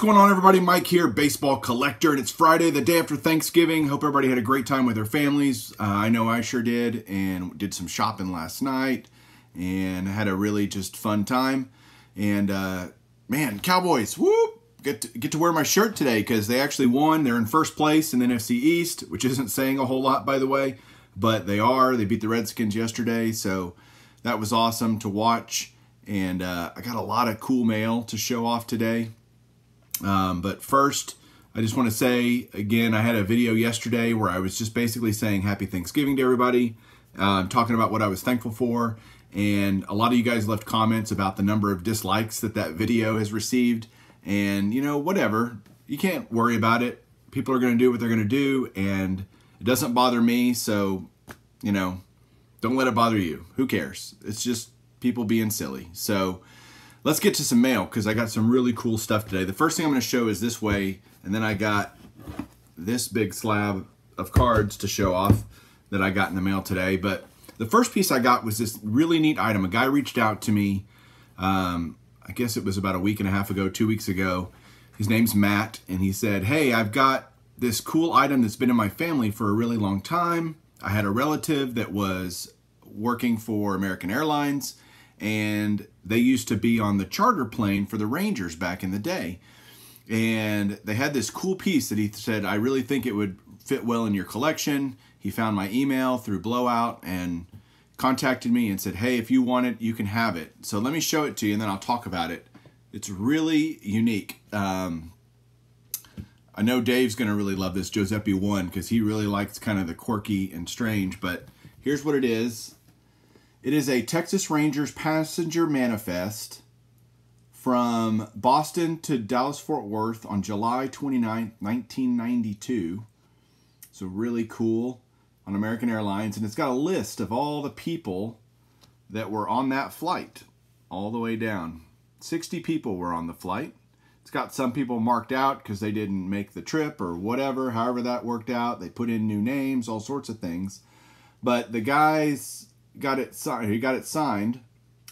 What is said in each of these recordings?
What's going on, everybody? Mike here, baseball collector, and it's Friday, the day after Thanksgiving. Hope everybody had a great time with their families. I know I sure did, and did some shopping last night, and had a really just fun time. And man, Cowboys, whoop! Get to wear my shirt today because they actually won. They're in first place in the NFC East, which isn't saying a whole lot, by the way, but they are. They beat the Redskins yesterday, so that was awesome to watch. And I got a lot of cool mail to show off today. But first, I just want to say, again, I had a video yesterday where I was just basically saying Happy Thanksgiving to everybody, talking about what I was thankful for, and a lot of you guys left comments about the number of dislikes that video has received, and, you know, whatever. You can't worry about it. People are going to do what they're going to do, and it doesn't bother me, so, you know, don't let it bother you. Who cares? It's just people being silly. So let's get to some mail because I got some really cool stuff today. The first thing I'm going to show is this way, and then I got this big slab of cards to show off that I got in the mail today. But the first piece I got was this really neat item. A guy reached out to me, I guess it was about a week and a half ago, 2 weeks ago. His name's Matt, and he said, hey, I've got this cool item that's been in my family for a really long time. I had a relative that was working for American Airlines, and they used to be on the charter plane for the Rangers back in the day. And they had this cool piece that he said, I really think it would fit well in your collection. He found my email through Blowout and contacted me and said, hey, if you want it, you can have it. So let me show it to you and then I'll talk about it. It's really unique. I know Dave's going to really love this Giuseppe 1 because he really likes kind of the quirky and strange, but here's what it is. It is a Texas Rangers passenger manifest from Boston to Dallas-Fort Worth on July 29, 1992. So really cool, on American Airlines. And it's got a list of all the people that were on that flight all the way down. 60 people were on the flight. It's got some people marked out because they didn't make the trip or whatever, however that worked out. They put in new names, all sorts of things. But the guys got it signed. He got it signed,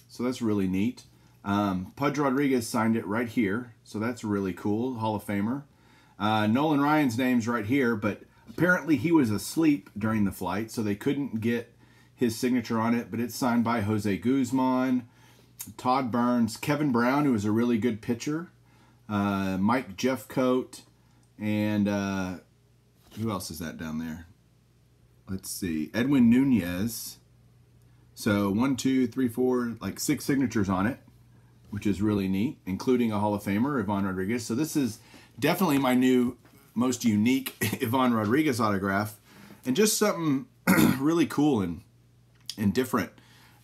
so that's really neat. Pudge Rodriguez signed it right here, so that's really cool. Hall of Famer. Nolan Ryan's name's right here, but apparently he was asleep during the flight, so they couldn't get his signature on it. But it's signed by Jose Guzman, Todd Burns, Kevin Brown, who was a really good pitcher, Mike Jeffcoat, and who else is that down there? Let's see, Edwin Nunez. So 1, 2, 3, 4, like 6 signatures on it, which is really neat, including a Hall of Famer, Ivan Rodriguez. So this is definitely my new, most unique Ivan Rodriguez autograph, and just something really cool and different.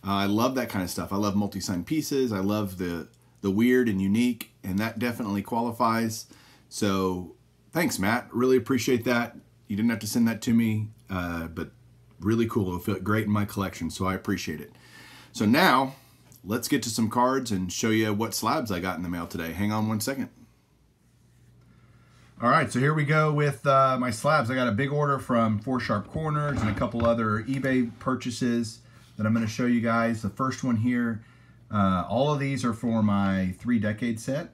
I love that kind of stuff. I love multi-signed pieces. I love the weird and unique, and that definitely qualifies. So thanks, Matt. Really appreciate that. You didn't have to send that to me, but really cool. It'll fit great in my collection, so I appreciate it. So now, let's get to some cards and show you what slabs I got in the mail today. Hang on one second. All right, so here we go with my slabs. I got a big order from 4 Sharp Corners and a couple other eBay purchases that I'm going to show you guys. The first one here, all of these are for my 3-decade set,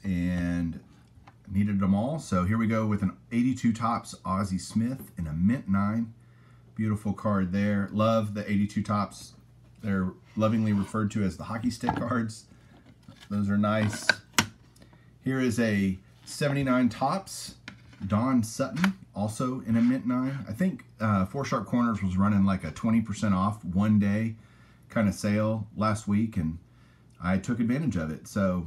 and needed them all. So here we go with an 82 Topps Ozzie Smith in a mint 9. Beautiful card there. Love the 82 Topps. They're lovingly referred to as the hockey stick cards. Those are nice. Here is a 79 Topps Don Sutton, also in a mint 9. I think 4 Sharp Corners was running like a 20% off one day kind of sale last week, and I took advantage of it. So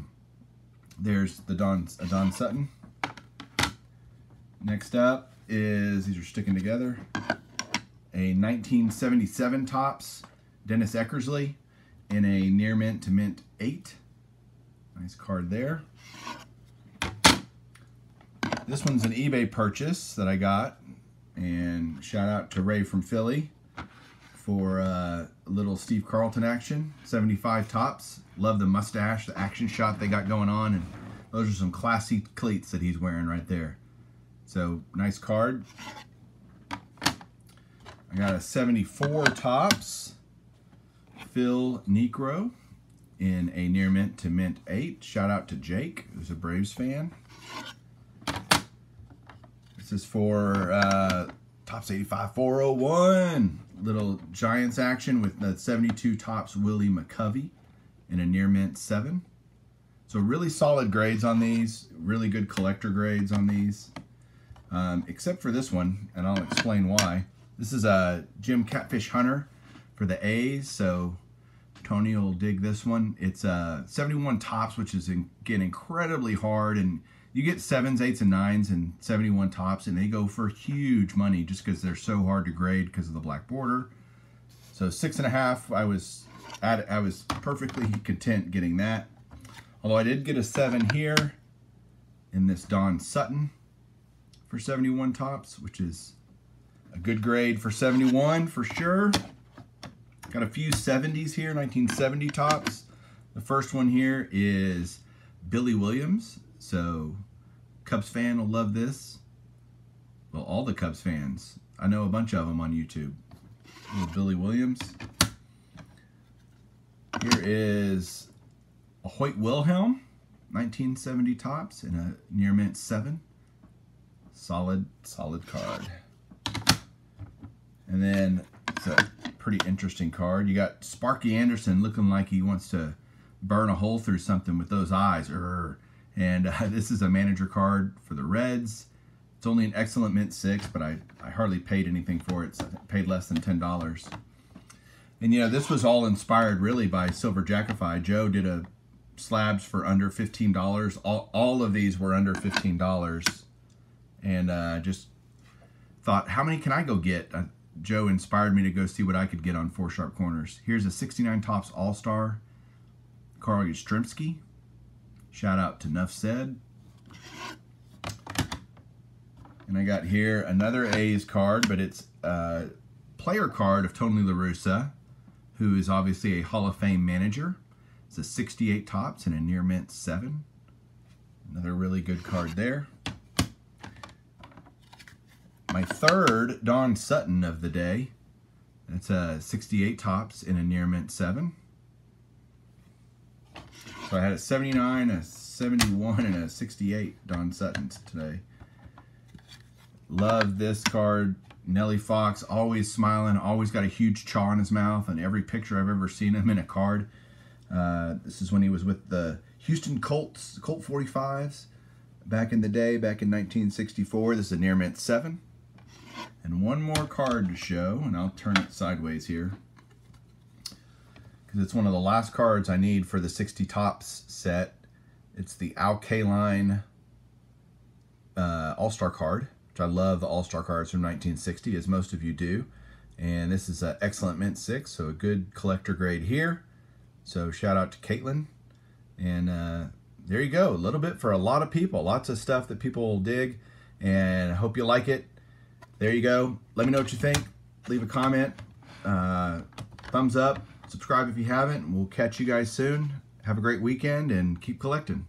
there's the Don Sutton. Next up is, these are sticking together, a 1977 Topps Dennis Eckersley in a near mint to mint 8. Nice card there. This one's an eBay purchase that I got, and shout out to Ray from Philly for a little Steve Carlton action. 75 Topps. Love the mustache, the action shot they got going on, and those are some classy cleats that he's wearing right there. So nice card. I got a 74 Topps Phil Niekro in a near mint to mint 8. Shout out to Jake, who's a Braves fan. This is for Topps 85 401. Little Giants action with the 72 Topps Willie McCovey in a near mint 7. So really solid grades on these. Really good collector grades on these. Except for this one, and I'll explain why. This is a Jim Catfish Hunter for the A's, so Tony will dig this one. It's 71 Topps, which is, again, incredibly hard, and you get 7s, 8s, and 9s and 71 Topps, and they go for huge money just because they're so hard to grade because of the black border. So 6.5, I was perfectly content getting that. Although I did get a 7 here in this Don Sutton for 71 Topps, which is a good grade for 71 for sure. Got a few 70s here, 1970 Topps. The first one here is Billy Williams. So Cubs fan will love this. Well, all the Cubs fans. I know a bunch of them on YouTube. Little Billy Williams. Here is a Hoyt Wilhelm, 1970 Topps in a near mint 7. Solid card. And then it's a pretty interesting card. You got Sparky Anderson looking like he wants to burn a hole through something with those eyes. And this is a manager card for the Reds. It's only an excellent mint 6, but I hardly paid anything for it. So I paid less than $10. And you know, this was all inspired really by Silver Jackify. Joe did a slabs for under $15. All of these were under $15. And just thought, how many can I go get? Joe inspired me to go see what I could get on 4 Sharp Corners. Here's a 69 Topps All-Star, Carl Yastrzemski. Shout out to Nuff Said. And I got here another A's card, but it's a player card of Tony La Russa, who is obviously a Hall of Fame manager. It's a 68 Topps and a near mint 7. Another really good card there. My third Don Sutton of the day. That's a 68 Topps in a near mint 7. So I had a 79, a 71, and a 68 Don Suttons today. Love this card. Nellie Fox, always smiling, always got a huge chaw in his mouth on every picture I've ever seen him in a card. This is when he was with the Houston Colts, Colt 45s, back in the day, back in 1964. This is a near mint 7. And one more card to show, and I'll turn it sideways here, because it's one of the last cards I need for the 60 Topps set. It's the Al Kaline All-Star card, which I love the All-Star cards from 1960, as most of you do. And this is an excellent mint 6, so a good collector grade here. So shout out to Caitlin. And there you go, a little bit for a lot of people. Lots of stuff that people will dig, and I hope you like it. There you go. Let me know what you think. Leave a comment. Thumbs up. Subscribe if you haven't. We'll catch you guys soon. Have a great weekend and keep collecting.